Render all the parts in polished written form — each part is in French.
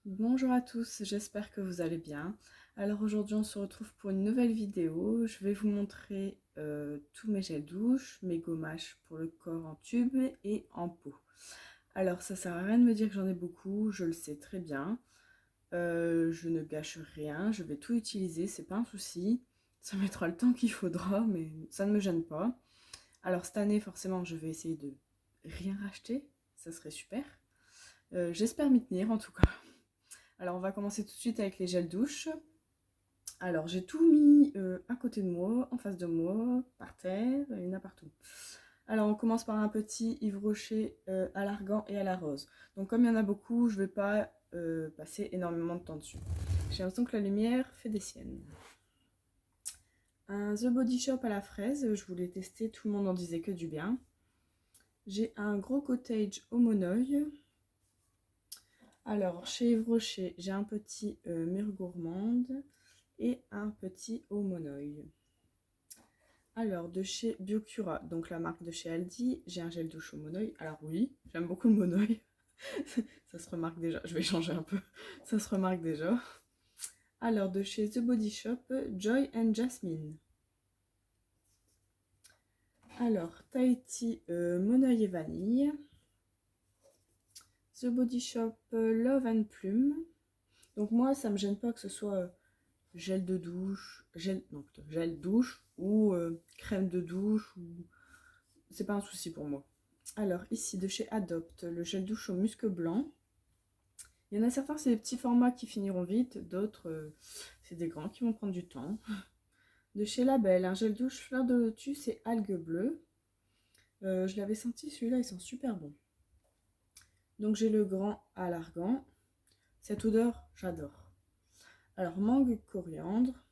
Bonjour à tous, j'espère que vous allez bien. Alors aujourd'hui on se retrouve pour une nouvelle vidéo. Je vais vous montrer tous mes gels douche, mes gommages pour le corps en tube et en pot. Alors ça sert à rien de me dire que j'en ai beaucoup, je le sais très bien. Je ne gâche rien, je vais tout utiliser, c'est pas un souci. Ça mettra le temps qu'il faudra, mais ça ne me gêne pas. Alors cette année forcément je vais essayer de rien racheter, ça serait super. J'espère m'y tenir en tout cas. Alors on va commencer tout de suite avec les gels douche. Alors j'ai tout mis à côté de moi, en face de moi, par terre, il y en a partout. Alors on commence par un petit Yves Rocher à l'argan et à la rose. Donc comme il y en a beaucoup, je ne vais pas passer énormément de temps dessus. J'ai l'impression que la lumière fait des siennes. Un The Body Shop à la fraise, je voulais tester, tout le monde en disait que du bien. J'ai un gros cottage au monoeil. Alors chez Yves Rocher, j'ai un petit mûre gourmande et un petit au monoeil. Alors, de chez Biocura, donc la marque de chez Aldi, j'ai un gel douche au monoeil. Alors oui, j'aime beaucoup le monoeil. Ça se remarque déjà. Je vais changer un peu. Ça se remarque déjà. Alors, de chez The Body Shop, Joy and Jasmine. Alors, Tahiti, monoeil et vanille. The Body Shop, Love and Plume. Donc moi, ça me gêne pas que ce soit gel de douche, gel douche ou crème de douche. C'est pas un souci pour moi. Alors ici de chez Adopt, le gel douche au musc blanc. Il y en a certains, c'est des petits formats qui finiront vite, d'autres, c'est des grands qui vont prendre du temps. De chez Label, un gel douche fleur de lotus et algues bleues. Je l'avais senti, celui-là, ils sont super bons. Donc j'ai le grand à l'argan. Cette odeur, j'adore. Alors mangue coriandre,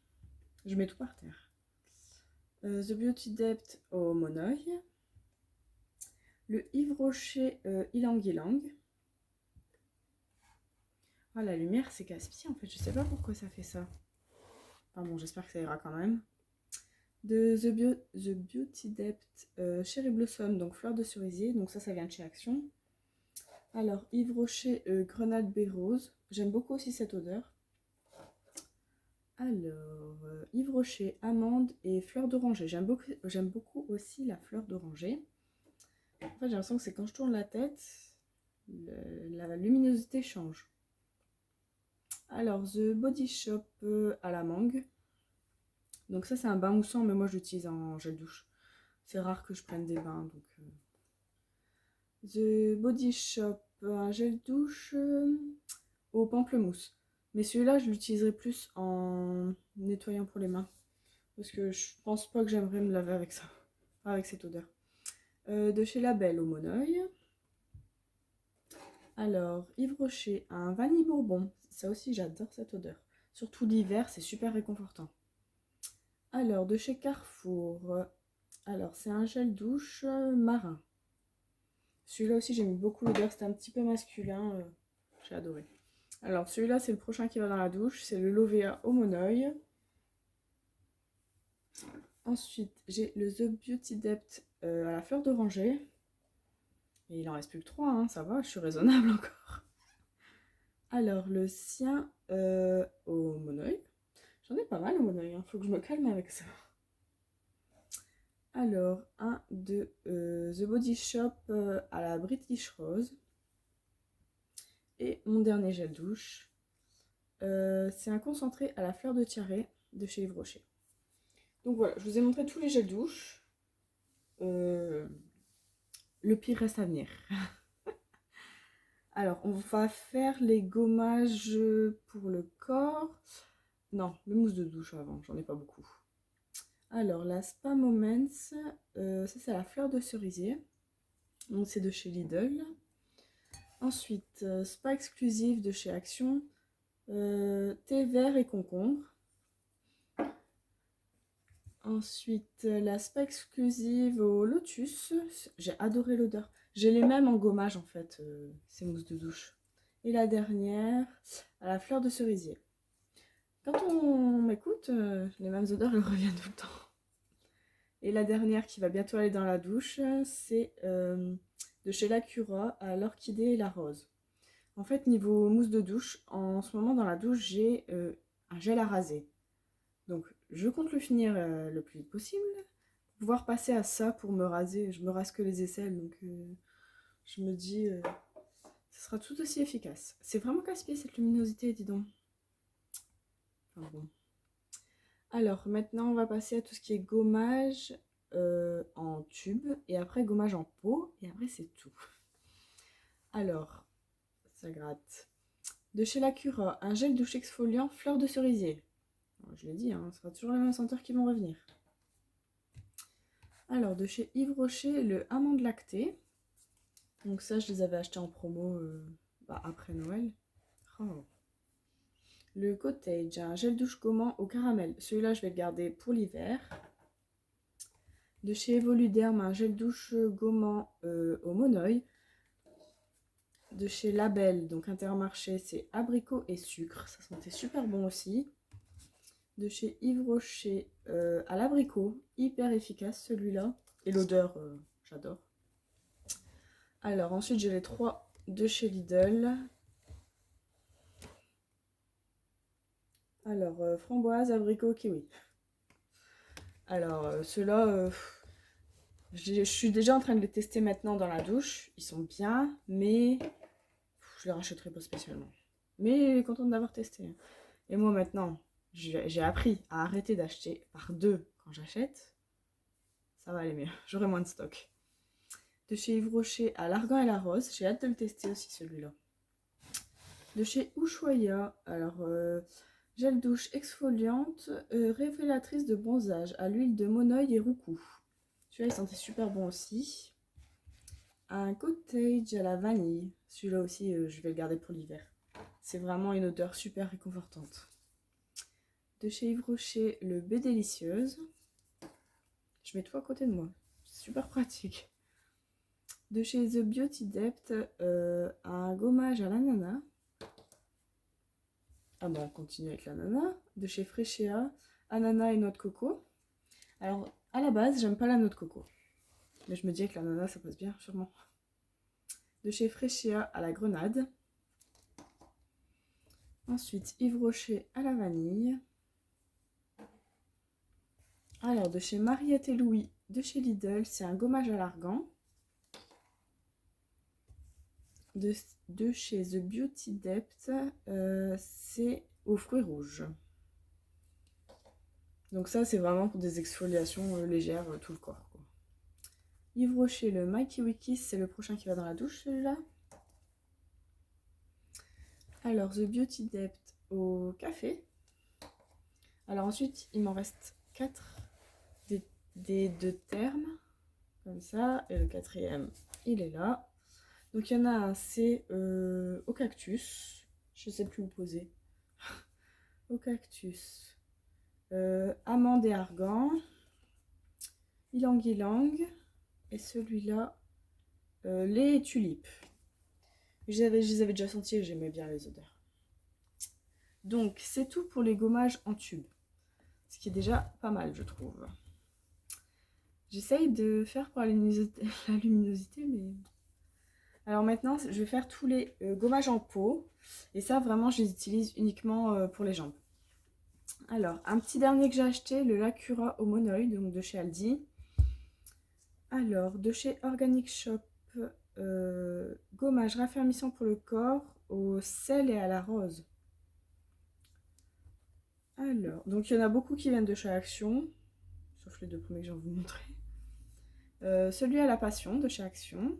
je mets tout par terre. The Beauty Depth au monoeil. Le Yves Rocher Ylang Ylang. Ah, la lumière, c'est casse-pied en fait, je sais pas pourquoi ça fait ça. Enfin bon, j'espère que ça ira quand même. De The Beauty Depth Cherry Blossom, donc fleur de cerisier, donc ça vient de chez Action. Alors, Yves Rocher Grenade Baie Rose, j'aime beaucoup aussi cette odeur. Alors, Yves Rocher Amande et fleur d'oranger, j'aime beaucoup aussi la fleur d'oranger. En fait, j'ai l'impression que c'est quand je tourne la tête, la luminosité change. Alors, The Body Shop à la mangue. Donc ça, c'est un bain moussant, mais moi, je l'utilise en gel douche. C'est rare que je prenne des bains, donc... The Body Shop, un gel douche au pamplemousse. Mais celui-là, je l'utiliserai plus en nettoyant pour les mains. Parce que je pense pas que j'aimerais me laver avec ça. Avec cette odeur. De chez Label au monoeil. Alors, Yves Rocher, un vanille bourbon. Ça aussi, j'adore cette odeur. Surtout l'hiver, c'est super réconfortant. Alors, de chez Carrefour. Alors, c'est un gel douche marin. Celui-là aussi, j'aime beaucoup l'odeur. C'était un petit peu masculin. J'ai adoré. Alors, celui-là, c'est le prochain qui va dans la douche. C'est le Lovea au monoeil. Ensuite, j'ai le The Beauty Depth à la fleur d'oranger. Et il en reste plus que 3, hein, ça va, je suis raisonnable encore. Alors, le sien au monoeil. J'en ai pas mal au monoeil, hein. Faut que je me calme avec ça. Alors, un de The Body Shop à la British Rose. Et mon dernier gel douche, c'est un concentré à la fleur de tiare de chez Yves Rocher. Donc voilà, je vous ai montré tous les gels douche. Le pire reste à venir. Alors, on va faire les gommages pour le corps. Non, le mousse de douche avant, j'en ai pas beaucoup. Alors, la Spa Moments, ça c'est la fleur de cerisier. Donc c'est de chez Lidl. Ensuite, Spa exclusive de chez Action. Thé vert et concombre. Ensuite, la Spa exclusive au lotus. J'ai adoré l'odeur. J'ai les mêmes en gommage en fait, ces mousses de douche. Et la dernière, à la fleur de cerisier. Quand on m'écoute, les mêmes odeurs elles reviennent tout le temps. Et la dernière qui va bientôt aller dans la douche, c'est de chez Lacura à l'orchidée et la rose. En fait, niveau mousse de douche, en ce moment dans la douche, j'ai un gel à raser. Donc, je compte le finir le plus vite possible. Pouvoir passer à ça pour me raser. Je me rase que les aisselles, donc je me dis, ce sera tout aussi efficace. C'est vraiment casse-pied cette luminosité, dis donc. Enfin bon. Alors, maintenant, on va passer à tout ce qui est gommage en tube. Et après, gommage en pot. Et après, c'est tout. Alors, ça gratte. De chez Lacura, un gel douche exfoliant fleur de cerisier. Alors, je l'ai dit, hein, ce sera toujours les mêmes senteurs qui vont revenir. Alors, de chez Yves Rocher, le amande lactée. Donc ça, je les avais achetés en promo après Noël. Oh. Le Cottage, un gel douche gommant au caramel. Celui-là, je vais le garder pour l'hiver. De chez Evoluderm, un gel douche gommant au monoeil. De chez Label, donc Intermarché, c'est abricot et sucre. Ça sentait super bon aussi. De chez Yves Rocher à l'abricot, hyper efficace celui-là. Et l'odeur, j'adore. Alors ensuite, j'ai les 3 de chez Lidl. Alors, framboise, abricot, kiwi. Alors, ceux-là, je suis déjà en train de les tester maintenant dans la douche. Ils sont bien, mais je les rachèterai pas spécialement. Mais contente d'avoir testé. Et moi maintenant, j'ai appris à arrêter d'acheter par 2 quand j'achète. Ça va aller mieux, j'aurai moins de stock. De chez Yves Rocher à l'argan et la rose, j'ai hâte de le tester aussi celui-là. De chez Ushuaïa, alors gel douche exfoliante, révélatrice de bronzage à l'huile de monoeil et roucou. Celui-là il sentait super bon aussi. Un cottage à la vanille. Celui-là aussi je vais le garder pour l'hiver. C'est vraiment une odeur super réconfortante. De chez Yves Rocher, le baie délicieuse. Je mets tout à côté de moi. C'est super pratique. De chez The Beauty Depth, un gommage à l'ananas. Ah bah on continue avec l'ananas. De chez Frechéa, ananas et noix de coco. Alors à la base, j'aime pas la noix de coco. Mais je me dis que l'ananas ça passe bien, sûrement. De chez Frechéa à la grenade. Ensuite, Yves Rocher à la vanille. Alors, de chez Mariette et Louis, de chez Lidl, c'est un gommage à l'argan. De chez The Beauty Depth, c'est aux fruits rouges. Donc ça, c'est vraiment pour des exfoliations légères, tout le corps, quoi. Yves Rocher, le Mikey Wiki, c'est le prochain qui va dans la douche, celui-là. Alors, The Beauty Depth au café. Alors ensuite, il m'en reste 4 des 2 termes, comme ça. Et le 4e, il est là. Donc il y en a un, c'est au cactus. Je sais plus où poser. Au cactus. Amande et argan. Ylang-ylang. Et celui-là, les tulipes. Je les avais déjà sentis et j'aimais bien les odeurs. Donc c'est tout pour les gommages en tube. Ce qui est déjà pas mal, je trouve. J'essaye de faire pour la luminosité, mais... Alors maintenant, je vais faire tous les gommages en pot. Et ça, vraiment, je les utilise uniquement pour les jambes. Alors, un petit dernier que j'ai acheté, le Lacura au monoeil, donc de chez Aldi. Alors, de chez Organic Shop, gommage raffermissant pour le corps au sel et à la rose. Alors, donc il y en a beaucoup qui viennent de chez Action, sauf les 2 premiers que je vais vous montrer. Celui à la passion de chez Action.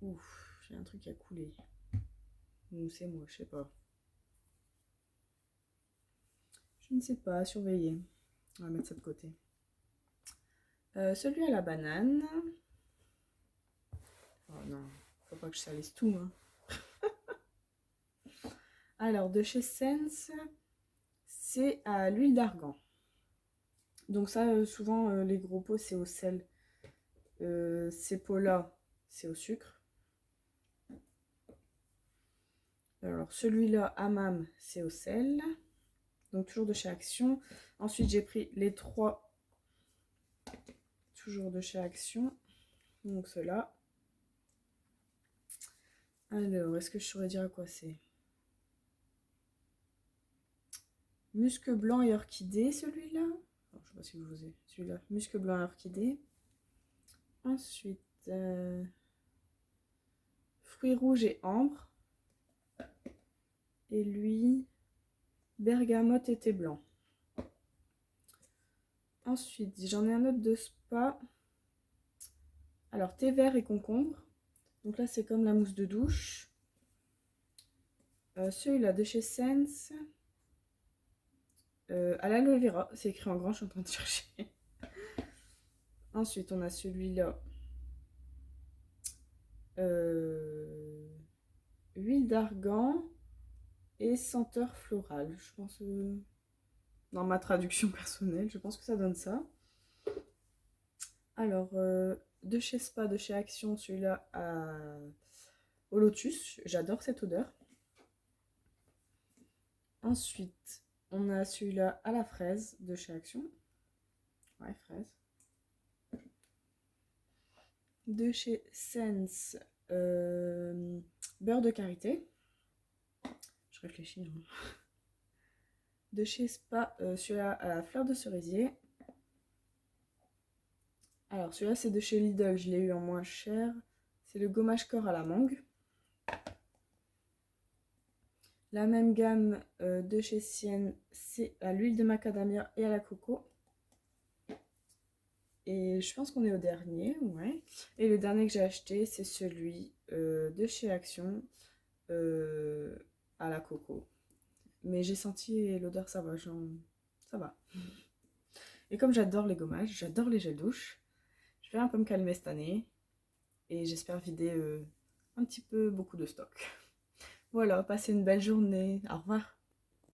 Ouf, j'ai un truc qui a coulé. Ou c'est moi, je sais pas. Je ne sais pas, surveiller. On va mettre ça de côté. Celui à la banane. Oh non, faut pas que je salisse tout, hein. Alors, de chez Sense, c'est à l'huile d'argan. Donc ça, souvent, les gros pots, c'est au sel. Ces pots-là, c'est au sucre. Alors, celui-là, Hammam, c'est au sel. Donc, toujours de chez Action. Ensuite, j'ai pris les 3, toujours de chez Action. Donc, ceux-là. Alors, est-ce que je saurais dire à quoi c'est? Musc blanc et orchidée, celui-là. Je sais pas si vous osez. Celui-là, musc blanc et orchidée. Ensuite, fruits rouges et ambre. Et lui, bergamote et thé blanc. Ensuite, j'en ai un autre de spa. Alors, thé vert et concombre. Donc là, c'est comme la mousse de douche. Celui-là de chez Sense. À l'aloe vera. C'est écrit en grand, je suis en train de chercher. Ensuite, on a celui-là. Huile d'argan et senteur florale. Je pense, dans ma traduction personnelle, je pense que ça donne ça. Alors, de chez Spa, de chez Action, celui-là au lotus. J'adore cette odeur. Ensuite, on a celui-là à la fraise de chez Action. Ouais, fraise. De chez Sense, beurre de karité. Je réfléchis. Hein. De chez Spa, celui-là à la fleur de cerisier. Alors, celui-là, c'est de chez Lidl. Je l'ai eu en moins cher. C'est le gommage corps à la mangue. La même gamme de chez Sienne, c'est à l'huile de macadamia et à la coco. Et je pense qu'on est au dernier, ouais. Et le dernier que j'ai acheté, c'est celui de chez Action à la coco. Mais j'ai senti l'odeur, ça va, ça va. Et comme j'adore les gommages, j'adore les gels douche, je vais un peu me calmer cette année. Et j'espère vider un petit peu beaucoup de stock. Voilà, passez une belle journée. Au revoir.